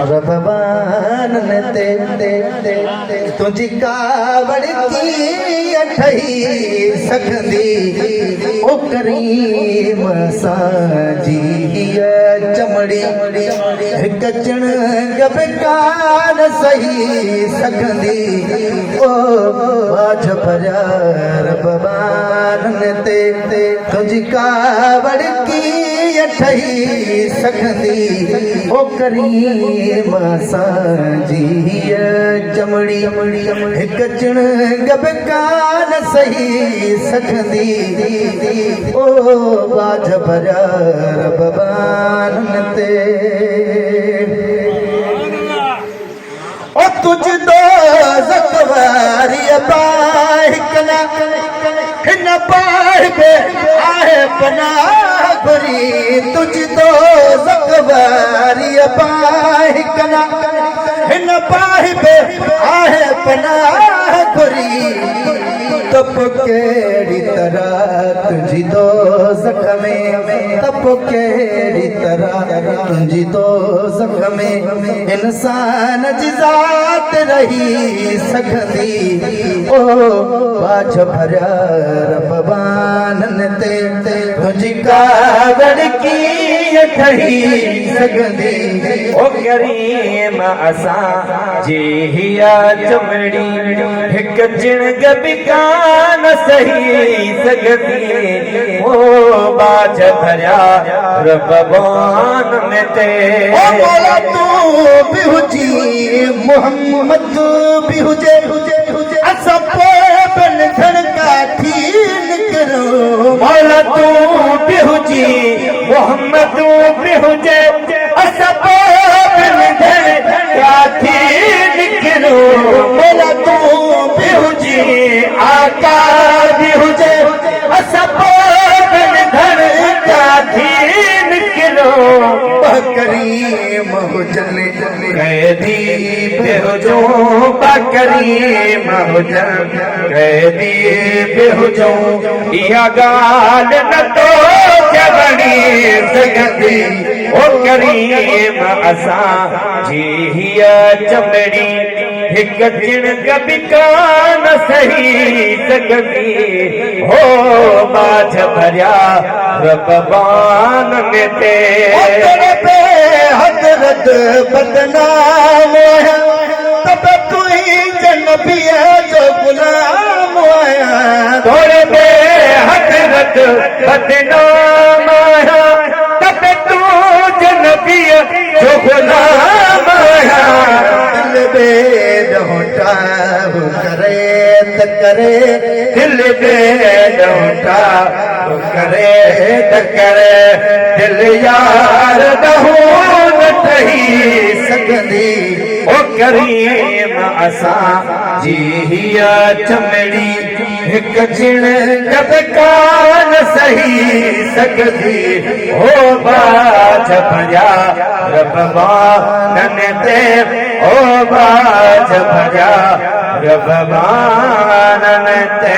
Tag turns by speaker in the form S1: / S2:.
S1: रबान ते तुझी कावड़ की अठई सखंदी ओ करीम साजी चमड़ी कचण गबकान सही सखंदी ओ बाज भरिया रबान ते तुझी कावड़ की अठई सखंदी ओ करीम साजी चमड़ी कचण गबकान सही सखंदी ओ बाज भरिया रबान ते ओ तुझ दो ज़कवारी बाहिकना हिन पार पे आहे पनाह घुरी तुझ दो ज़कवारी बाहिकना हिन पार पे आहे पनाह घुरी तप केड़ी तरह तुझी दो ज़ख्म तप केड़ी तरह तुझी दो ज़ख्म इंसान जी ज़ात रही सखंदी ओ बाज भरिया रबानन ते तुझी कावड़ की ठही सखंदी
S2: ओ करीम असां जी हिया चमड़ी हिक जिणग बिकान सही सगदी ओ बाज भरिया रबान में ते
S1: ओ मौला तू भी हुजी मोहम्मद भी हुजे असा बन धड़का थी निकरो
S2: मौला तू भी हुजी मोहम्मद भी हुजे असा बन धड़का थी निकरो
S1: मौला तू
S2: भी हुजी आका भी हुजे असा बन धड़का थी निकरो
S1: करीम हुजन
S2: कैदी बेहुजो करीम हुजन कैदी बेहुजो इहा गाल न तो चवणी सगंदी ओ करीम असां जी हिया चमड़ी हिक जिणग बिकान सही सगंदी हो बाज भरिया रबान में ते
S1: हजरत बदनाम है तब तू ही जनबिया जो गुलाम है
S2: थोड़े बे हजरत बदनाम है तब तू जनबिया जो गुलाम है
S1: दिल बे ढोटा करे त करे
S2: दिल बे ढोटा करे त करे दिल यार दहू ठही
S1: सगंदी
S2: ओ करीम असां जी हिया चमड़ी हिक जिणग बिकान सही सगदी हो बाज भरिया रबानन ते ओ बाज भरिया रबानन ते